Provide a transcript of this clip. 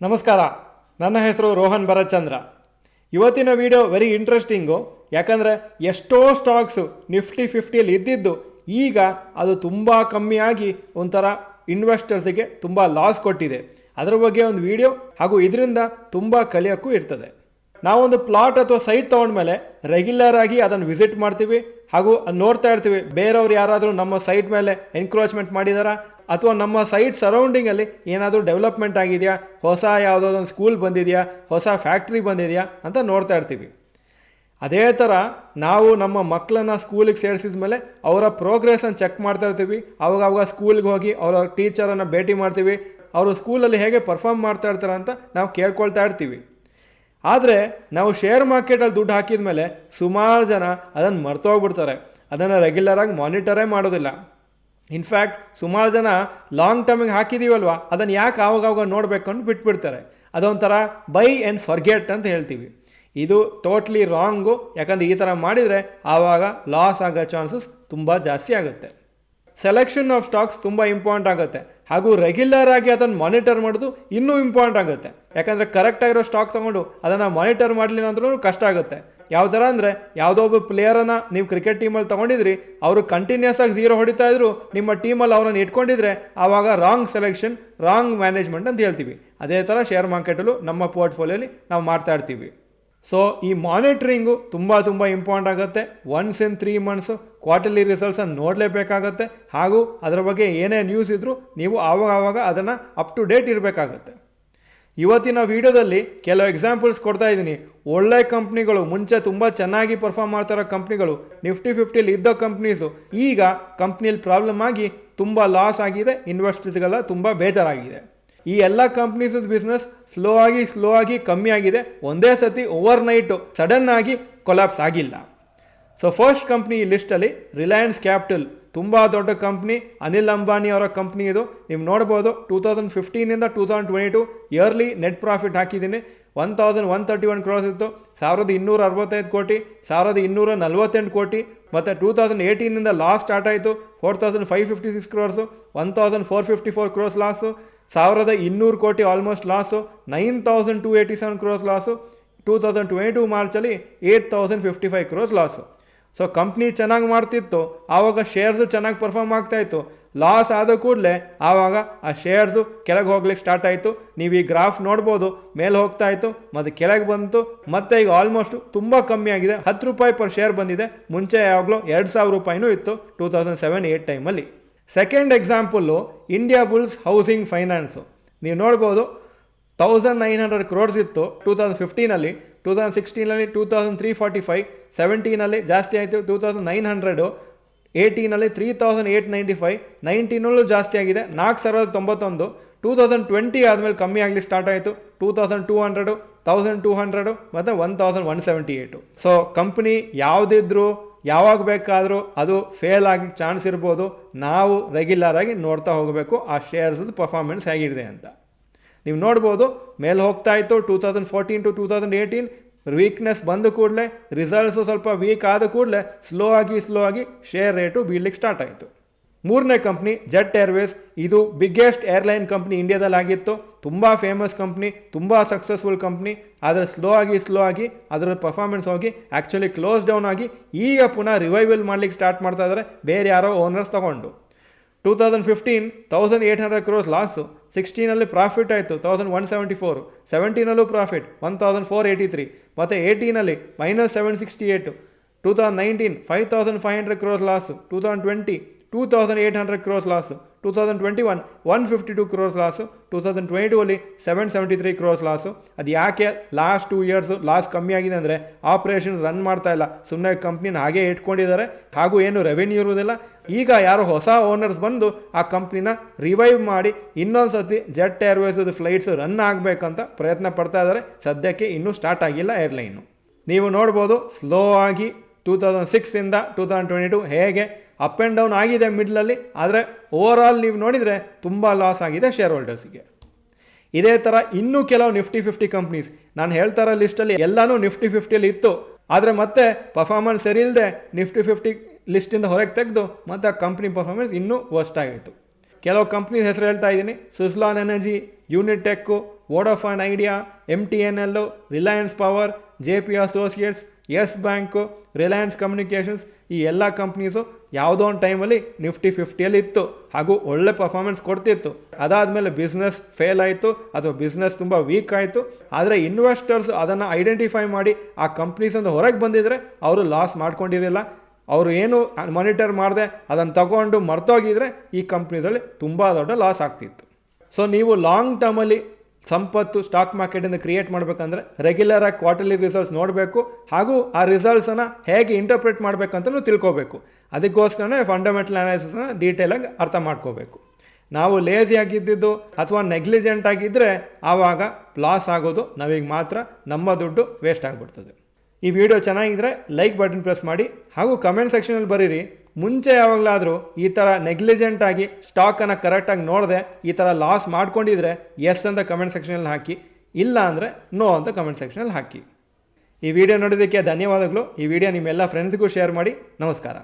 ನಮಸ್ಕಾರ, ನನ್ನ ಹೆಸರು ರೋಹನ್ ಭರತ್ಚಂದ್ರ. ಇವತ್ತಿನ ವಿಡಿಯೋ ವೆರಿ ಇಂಟ್ರೆಸ್ಟಿಂಗು. ಯಾಕಂದರೆ ಎಷ್ಟೋ ಸ್ಟಾಕ್ಸು ನಿಫ್ಟಿ 50ಯಲ್ಲಿ ಇದ್ದಿದ್ದು ಈಗ ಅದು ತುಂಬ ಕಮ್ಮಿಯಾಗಿ ಒಂಥರ ಇನ್ವೆಸ್ಟರ್ಸಿಗೆ ತುಂಬ ಲಾಸ್ ಕೊಟ್ಟಿದೆ. ಅದರ ಬಗ್ಗೆ ಒಂದು ವಿಡಿಯೋ ಹಾಗೂ ಇದರಿಂದ ತುಂಬ ಕಲಿಯೋಕ್ಕೂ ಇರ್ತದೆ. ನಾವೊಂದು ಪ್ಲಾಟ್ ಅಥವಾ ಸೈಟ್ ತೊಗೊಂಡ್ಮೇಲೆ ರೆಗ್ಯುಲರ್ ಆಗಿ ಅದನ್ನು ವಿಸಿಟ್ ಮಾಡ್ತೀವಿ ಹಾಗೂ ನೋಡ್ತಾ ಇರ್ತೀವಿ ಬೇರೆಯವ್ರು ಯಾರಾದರೂ ನಮ್ಮ ಸೈಟ್ ಮೇಲೆ ಎನ್ಕ್ರೋಚ್ಮೆಂಟ್ ಮಾಡಿದಾರಾ ಅಥವಾ ನಮ್ಮ ಸೈಟ್ ಸರೌಂಡಿಂಗಲ್ಲಿ ಏನಾದರೂ ಡೆವಲಪ್ಮೆಂಟ್ ಆಗಿದೆಯಾ, ಹೊಸ ಯಾವುದೋ ಸ್ಕೂಲ್ ಬಂದಿದೆಯಾ, ಹೊಸ ಫ್ಯಾಕ್ಟ್ರಿ ಬಂದಿದೆಯಾ ಅಂತ ನೋಡ್ತಾ ಇರ್ತೀವಿ. ಅದೇ ಥರ ನಾವು ನಮ್ಮ ಮಕ್ಕಳನ್ನು ಸ್ಕೂಲಿಗೆ ಸೇರಿಸಿದ ಮೇಲೆ ಅವರ ಪ್ರೋಗ್ರೆಸನ್ನು ಚೆಕ್ ಮಾಡ್ತಾ ಇರ್ತೀವಿ. ಅವಾಗ ಸ್ಕೂಲ್ಗೆ ಹೋಗಿ ಅವರ ಟೀಚರನ್ನು ಭೇಟಿ ಮಾಡ್ತೀವಿ. ಅವರು ಸ್ಕೂಲಲ್ಲಿ ಹೇಗೆ ಪರ್ಫಾರ್ಮ್ ಮಾಡ್ತಾ ಇರ್ತಾರೆ ಅಂತ ನಾವು ಕೇಳ್ಕೊಳ್ತಾ ಇರ್ತೀವಿ. ಆದರೆ ನಾವು ಶೇರ್ ಮಾರ್ಕೆಟಲ್ಲಿ ದುಡ್ಡು ಹಾಕಿದ ಮೇಲೆ ಸುಮಾರು ಜನ ಅದನ್ನು ಮರ್ತೋಗ್ಬಿಡ್ತಾರೆ. ಅದನ್ನು ರೆಗ್ಯುಲರಾಗಿ ಮಾನಿಟರೇ ಮಾಡೋದಿಲ್ಲ. ಇನ್ಫ್ಯಾಕ್ಟ್ ಸುಮಾರು ಜನ ಲಾಂಗ್ ಟರ್ಮಿಗೆ ಹಾಕಿದ್ದೀವಲ್ವ ಅದನ್ನು ಯಾಕೆ ಆವಾಗ ನೋಡಬೇಕು ಅಂತ ಬಿಟ್ಬಿಡ್ತಾರೆ. ಅದೊಂಥರ ಬೈ ಆ್ಯಂಡ್ ಫರ್ಗೆಟ್ ಅಂತ ಹೇಳ್ತೀವಿ. ಇದು ಟೋಟ್ಲಿ ರಾಂಗು. ಯಾಕಂದರೆ ಈ ಥರ ಮಾಡಿದರೆ ಆವಾಗ ಲಾಸ್ ಆಗೋ ಚಾನ್ಸಸ್ ತುಂಬ ಜಾಸ್ತಿ ಆಗುತ್ತೆ. ಸೆಲೆಕ್ಷನ್ ಆಫ್ ಸ್ಟಾಕ್ಸ್ ತುಂಬ ಇಂಪಾರ್ಟೆಂಟ್ ಆಗುತ್ತೆ. ಹಾಗೂ ರೆಗ್ಯುಲರ್ ಆಗಿ ಅದನ್ನು ಮಾನಿಟರ್ ಮಾಡೋದು ಇನ್ನೂ ಇಂಪಾರ್ಟೆಂಟ್ ಆಗುತ್ತೆ. ಯಾಕಂದರೆ ಕರೆಕ್ಟಾಗಿರೋ ಸ್ಟಾಕ್ ತೊಗೊಂಡು ಅದನ್ನು ಮಾನಿಟರ್ ಮಾಡಲಿಲ್ಲ ಅಂದ್ರೂ ಕಷ್ಟ ಆಗುತ್ತೆ. ಯಾವ ಥರ ಅಂದರೆ ಯಾವುದೋ ಒಬ್ಬ ಪ್ಲೇಯರನ್ನು ನೀವು ಕ್ರಿಕೆಟ್ ಟೀಮಲ್ಲಿ ತೊಗೊಂಡಿದ್ರಿ, ಅವರು ಕಂಟಿನ್ಯೂಸ್ ಆಗಿ 0 ಹೊಡಿತಾ ಇದ್ರು, ನಿಮ್ಮ ಟೀಮಲ್ಲಿ ಅವರನ್ನು ಇಟ್ಕೊಂಡಿದ್ರೆ ಆವಾಗ ರಾಂಗ್ ಸೆಲೆಕ್ಷನ್, ರಾಂಗ್ ಮ್ಯಾನೇಜ್ಮೆಂಟ್ ಅಂತ ಹೇಳ್ತೀವಿ. ಅದೇ ಥರ ಶೇರ್ ಮಾರ್ಕೆಟಲ್ಲೂ ನಮ್ಮ ಪೋರ್ಟ್ಫೋಲಿಯೋಲಿ ನಾವು ಮಾಡ್ತಾ ಇರ್ತೀವಿ. ಸೊ ಈ ಮಾನಿಟ್ರಿಂಗು ತುಂಬ ಇಂಪಾರ್ಟೆಂಟ್ ಆಗುತ್ತೆ. ಒನ್ಸ್ ಇನ್ 3 ಮಂತ್ಸು ಕ್ವಾರ್ಟರ್ಲಿ ರಿಸಲ್ಟ್ಸನ್ನು ನೋಡಲೇಬೇಕಾಗತ್ತೆ. ಹಾಗೂ ಅದರ ಬಗ್ಗೆ ಏನೇ ನ್ಯೂಸ್ ಇದ್ದರೂ ನೀವು ಆವಾಗ ಅದನ್ನು ಅಪ್ ಟು ಡೇಟ್ ಇರಬೇಕಾಗತ್ತೆ. ಇವತ್ತಿನ ವಿಡಿಯೋದಲ್ಲಿ ಕೆಲವು ಎಕ್ಸಾಂಪಲ್ಸ್ ಕೊಡ್ತಾ ಇದ್ದೀನಿ. ಒಳ್ಳೆ ಕಂಪ್ನಿಗಳು, ಮುಂಚೆ ತುಂಬ ಚೆನ್ನಾಗಿ ಪರ್ಫಾರ್ಮ್ ಮಾಡ್ತಾರೋ ಕಂಪ್ನಿಗಳು, ನಿಫ್ಟಿ 50ಯಲ್ಲಿ ಇದ್ದ ಕಂಪ್ನೀಸು ಈಗ ಕಂಪ್ನಿಯಲ್ಲಿ ಪ್ರಾಬ್ಲಮ್ ಆಗಿ ತುಂಬ ಲಾಸ್ ಆಗಿದೆ. ಇನ್ವೆಸ್ಟರ್ಸ್ಗೆಲ್ಲ ತುಂಬ ಬೇಜಾರಾಗಿದೆ. ಈ ಎಲ್ಲ ಕಂಪ್ನೀಸ್ ಬಿಸ್ನೆಸ್ ಸ್ಲೋ ಆಗಿ ಕಮ್ಮಿ ಆಗಿದೆ. ಒಂದೇ ಸತಿ ಓವರ್ ನೈಟು ಸಡನ್ ಆಗಿ ಕೊಲಾಪ್ಸ್ ಆಗಿಲ್ಲ. ಸೊ ಫಸ್ಟ್ ಕಂಪ್ನಿ ಈ ಲಿಸ್ಟಲ್ಲಿ ರಿಲಯನ್ಸ್ ಕ್ಯಾಪಿಟಲ್. ತುಂಬ ದೊಡ್ಡ ಕಂಪ್ನಿ, ಅನಿಲ್ ಅಂಬಾನಿ ಅವರ ಕಂಪ್ನಿ ಇದು. ನೀವು ನೋಡ್ಬೋದು 2015ಇಂದ 2022 ಇಯರ್ಲಿ ನೆಟ್ ಪ್ರಾಫಿಟ್ ಹಾಕಿದ್ದೀನಿ. 1131 ಕ್ರೋರ್ಸ್ ಇತ್ತು. 1265 ಕೋಟಿ, 1248 ಕೋಟಿ. ಮತ್ತು 2018ಇಂದ ಲಾಸ್ ಸ್ಟಾರ್ಟ್ ಆಯಿತು. 4556 ಕ್ರೋರ್ಸು, 1454 ಕ್ರೋರ್ಸ್ ಲಾಸು, 1200 ಕೋಟಿ almost loss, 9287 crores loss. 2022 ಮಾರ್ಚಲ್ಲಿ 8055 crores loss. So company ಚೆನ್ನಾಗಿ ಮಾಡ್ತಿತ್ತು, ಆವಾಗ ಶೇರ್ಸು ಚೆನ್ನಾಗಿ ಪರ್ಫಾರ್ಮ್ ಆಗ್ತಾಯಿತ್ತು. ಲಾಸ್ ಆದ ಕೂಡಲೇ ಆವಾಗ ಆ ಶೇರ್ಸು ಕೆಳಗೆ ಹೋಗ್ಲಿಕ್ಕೆ ಸ್ಟಾರ್ಟ್ ಆಯಿತು. ನೀವು ಈ ಗ್ರಾಫ್ ನೋಡ್ಬೋದು, ಮೇಲೆ ಹೋಗ್ತಾ ಇತ್ತು ಮತ್ತು ಕೆಳಗೆ ಬಂತು. ಮತ್ತು ಈಗ ಆಲ್ಮೋಸ್ಟ್ ತುಂಬ ಕಮ್ಮಿ ಆಗಿದೆ. 10 ರೂಪಾಯಿ ಪರ್ ಶೇರ್ ಬಂದಿದೆ. ಮುಂಚೆ ಯಾವಾಗಲೂ 2000 ರೂಪಾಯಿನೂ ಇತ್ತು 2007-8 ಟೈಮಲ್ಲಿ. Second example India Bulls housing finance. ನೀವು ನೋಡ್ಬೋದು 1900 ಕ್ರೋರ್ಸ್ ಇತ್ತು 2015ಅಲ್ಲಿ. 2016ನಲ್ಲಿ 2345, 17ನಲ್ಲಿ ಜಾಸ್ತಿ ಆಯಿತು 2900, 18ನಲ್ಲಿ 3895, 19ನಲ್ಲೂ ಜಾಸ್ತಿ ಆಗಿದೆ 4091. 2020 ಆದಮೇಲೆ ಕಮ್ಮಿ ಆಗಲಿ ಸ್ಟಾರ್ಟ್ ಆಯಿತು 2200, 1200 ಮತ್ತು 1178. ಸೊ ಕಂಪ್ನಿ ಯಾವುದಿದ್ರೂ ಯಾವಾಗ ಬೇಕಾದರೂ ಅದು ಫೇಲ್ ಆಗಿ ಚಾನ್ಸ್ ಇರ್ಬೋದು. ನಾವು ರೆಗ್ಯುಲರಾಗಿ ನೋಡ್ತಾ ಹೋಗಬೇಕು ಆ ಶೇರ್ಸ್ದು ಪರ್ಫಾರ್ಮೆನ್ಸ್ ಹೇಗಿದೆ ಅಂತ. ನೀವು ನೋಡ್ಬೋದು ಮೇಲೆ ಹೋಗ್ತಾ ಇತ್ತು 2014 to 2018. ವೀಕ್ನೆಸ್ ಬಂದ ಕೂಡಲೇ, ರಿಸಲ್ಟ್ಸು ಸ್ವಲ್ಪ ವೀಕ್ ಆದ ಕೂಡಲೇ ಸ್ಲೋ ಆಗಿ ಶೇರ್ ರೇಟು ಬೀಳಲಿಕ್ಕೆ ಸ್ಟಾರ್ಟ್ ಆಯಿತು. ಮೂರನೇ ಕಂಪ್ನಿ ಜೆಟ್ ಏರ್ವೇಸ್. ಇದು ಬಿಗ್ಗೆಸ್ಟ್ ಏರ್ಲೈನ್ ಕಂಪ್ನಿ ಇಂಡಿಯಾದಲ್ಲಿ ಆಗಿತ್ತು. ತುಂಬ ಫೇಮಸ್ ಕಂಪ್ನಿ, ತುಂಬ ಸಕ್ಸಸ್ಫುಲ್ ಕಂಪ್ನಿ. ಆದರೆ ಸ್ಲೋ ಆಗಿ ಅದರ ಪರ್ಫಾರ್ಮೆನ್ಸ್ ಹೋಗಿ ಆ್ಯಕ್ಚುಲಿ ಕ್ಲೋಸ್ ಡೌನ್ ಆಗಿ ಈಗ ಪುನಃ ರಿವೈವಲ್ ಮಾಡಲಿಕ್ಕೆ ಸ್ಟಾರ್ಟ್ ಮಾಡ್ತಾ ಇದ್ದಾರೆ ಬೇರೆ ಯಾರೋ ಓನರ್ಸ್ ತಗೊಂಡು. 2015 1800 ಕ್ರೋರ್ಸ್ ಲಾಸು. 16ನಲ್ಲಿ ಪ್ರಾಫಿಟ್ ಆಯಿತು 1174, 17ನಲ್ಲೂ ಪ್ರಾಫಿಟ್ 1483, ಮತ್ತು 18ನಲ್ಲಿ -768. 2019 5500 crores loss. 2020 2800 crores loss. 2021 152 crores loss. 2022ಅಲ್ಲಿ 773 ಕ್ರೋರ್ಸ್ ಲಾಸು. ಅದು ಯಾಕೆ ಲಾಸ್ಟ್ 2 ಇಯರ್ಸು ಲಾಸ್ ಕಮ್ಮಿ ಆಗಿದೆ ಅಂದರೆ ಆಪ್ರೇಷನ್ಸ್ ರನ್ ಮಾಡ್ತಾ ಇಲ್ಲ, ಸುಮ್ಮನೆ ಕಂಪ್ನಿನ ಹಾಗೆ ಇಟ್ಕೊಂಡಿದ್ದಾರೆ, ಹಾಗೂ ಏನು ರೆವೆನ್ಯೂ ಇರುವುದಿಲ್ಲ. ಈಗ ಯಾರೋ ಹೊಸ ಓನರ್ಸ್ ಬಂದು ಆ ಕಂಪ್ನಿನ ರಿವೈವ್ ಮಾಡಿ ಇನ್ನೊಂದು ಸತಿ ಜೆಟ್ ಏರ್ವೇಸದ ಫ್ಲೈಟ್ಸ್ ರನ್ ಆಗಬೇಕಂತ ಪ್ರಯತ್ನ ಪಡ್ತಾ ಇದ್ದಾರೆ. ಸದ್ಯಕ್ಕೆ ಇನ್ನೂ ಸ್ಟಾರ್ಟ್ ಆಗಿಲ್ಲ ಏರ್ಲೈನು. ನೀವು ನೋಡ್ಬೋದು ಸ್ಲೋ ಆಗಿ 2006ಇಂದ 2022 ಹೇಗೆ ಅಪ್ ಆ್ಯಂಡ್ ಡೌನ್ ಆಗಿದೆ ಮಿಡ್ಲಲ್ಲಿ. ಆದರೆ ಓವರ್ ಆಲ್ ನೀವು ನೋಡಿದರೆ ತುಂಬ ಲಾಸ್ ಆಗಿದೆ ಶೇರ್ ಹೋಲ್ಡರ್ಸಿಗೆ. ಇದೇ ಥರ ಇನ್ನೂ ಕೆಲವು ನಿಫ್ಟಿ 50 ಕಂಪ್ನೀಸ್ ನಾನು ಹೇಳ್ತಾ ಇರೋ ಲಿಸ್ಟಲ್ಲಿ ಎಲ್ಲನೂ ನಿಫ್ಟಿ 50ಯಲ್ಲಿ ಇತ್ತು. ಆದರೆ ಮತ್ತೆ ಪರ್ಫಾರ್ಮೆನ್ಸ್ ಸರಿ ಇಲ್ಲದೆ ನಿಫ್ಟಿ 50 ಲಿಸ್ಟಿಂದ ಹೊರಗೆ ತೆಗೆದು ಮತ್ತು ಆ ಕಂಪ್ನಿ ಪರ್ಫಾರ್ಮೆನ್ಸ್ ಇನ್ನೂ ವರ್ಸ್ಟ್ ಆಗಿತ್ತು. ಕೆಲವು ಕಂಪ್ನೀಸ್ ಹೆಸರು ಹೇಳ್ತಾ ಇದ್ದೀನಿ. Suzlon Energy, Unitech, Vodafone Idea, MTNL, Reliance Power, JP Associates, Yes Bank, Reliance Communications. ಈ ಎಲ್ಲ ಕಂಪ್ನೀಸು ಯಾವುದೋ ಒಂದು ಟೈಮಲ್ಲಿ ನಿಫ್ಟಿ 50ಯಲ್ಲಿ ಇತ್ತು ಹಾಗೂ ಒಳ್ಳೆ ಪರ್ಫಾರ್ಮೆನ್ಸ್ ಕೊಡ್ತಿತ್ತು. ಅದಾದಮೇಲೆ ಬಿಸ್ನೆಸ್ ಫೇಲ್ ಆಯಿತು ಅಥವಾ ಬಿಸ್ನೆಸ್ ತುಂಬ ವೀಕ್ ಆಯಿತು. ಆದರೆ ಇನ್ವೆಸ್ಟರ್ಸ್ ಅದನ್ನು ಐಡೆಂಟಿಫೈ ಮಾಡಿ ಆ ಕಂಪ್ನೀಸಿಂದ ಹೊರಗೆ ಬಂದಿದ್ದರೆ ಅವರು ಲಾಸ್ ಮಾಡ್ಕೊಂಡಿರಲಿಲ್ಲ. ಅವರು ಏನು ಮಾನಿಟರ್ ಮಾಡದೆ ಅದನ್ನು ತಗೊಂಡು ಮರ್ತೋಗಿದ್ರೆ ಈ ಕಂಪ್ನೀಸಲ್ಲಿ ತುಂಬ ದೊಡ್ಡ ಲಾಸ್ ಆಗ್ತಿತ್ತು. ಸೊ ನೀವು ಲಾಂಗ್ ಟರ್ಮಲ್ಲಿ ಸಂಪತ್ತು ಸ್ಟಾಕ್ ಮಾರ್ಕೆಟಿಂದ ಕ್ರಿಯೇಟ್ ಮಾಡಬೇಕಂದ್ರೆ ರೆಗ್ಯುಲರಾಗಿ ಕ್ವಾರ್ಟರ್ಲಿ ರಿಸಲ್ಟ್ಸ್ ನೋಡಬೇಕು ಹಾಗೂ ಆ ರಿಸಲ್ಟ್ಸನ್ನು ಹೇಗೆ ಇಂಟರ್ಪ್ರಿಟ್ ಮಾಡಬೇಕಂತಲೂ ತಿಳ್ಕೋಬೇಕು. ಅದಕ್ಕೋಸ್ಕರನೇ ಫಂಡಮೆಂಟಲ್ ಅನಾಲಿಸಿಸ್ನ ಡೀಟೇಲಾಗಿ ಅರ್ಥ ಮಾಡ್ಕೋಬೇಕು. ನಾವು ಲೇಸಿ ಆಗಿದ್ದು ಅಥವಾ ನೆಗ್ಲಿಜೆಂಟ್ ಆಗಿದ್ದರೆ ಆವಾಗ ಲಾಸ್ ಆಗೋದು ನಾವೀಗ ಮಾತ್ರ, ನಮ್ಮ ದುಡ್ಡು ವೇಸ್ಟ್ ಆಗಿಬಿಡ್ತದೆ. ಈ ವಿಡಿಯೋ ಚೆನ್ನಾಗಿದ್ದರೆ ಲೈಕ್ ಬಟನ್ ಪ್ರೆಸ್ ಮಾಡಿ ಹಾಗೂ ಕಮೆಂಟ್ ಸೆಕ್ಷನಲ್ಲಿ ಬರೀರಿ, ಮುಂಚೆ ಯಾವಾಗಲಾದರೂ ಈ ಥರ ನೆಗ್ಲಿಜೆಂಟ್ ಆಗಿ ಸ್ಟಾಕನ್ನು ಕರೆಕ್ಟಾಗಿ ನೋಡದೆ ಈ ಥರ ಲಾಸ್ ಮಾಡ್ಕೊಂಡಿದ್ರೆ ಎಸ್ ಅಂತ ಕಮೆಂಟ್ ಸೆಕ್ಷನಲ್ಲಿ ಹಾಕಿ, ಇಲ್ಲ ಅಂದರೆ ನೋ ಅಂತ ಕಮೆಂಟ್ ಸೆಕ್ಷನಲ್ಲಿ ಹಾಕಿ. ಈ ವಿಡಿಯೋ ನೋಡೋದಕ್ಕೆ ಧನ್ಯವಾದಗಳು. ಈ ವಿಡಿಯೋ ನಿಮ್ಮೆಲ್ಲ ಫ್ರೆಂಡ್ಸ್ಗೂ ಶೇರ್ ಮಾಡಿ. ನಮಸ್ಕಾರ.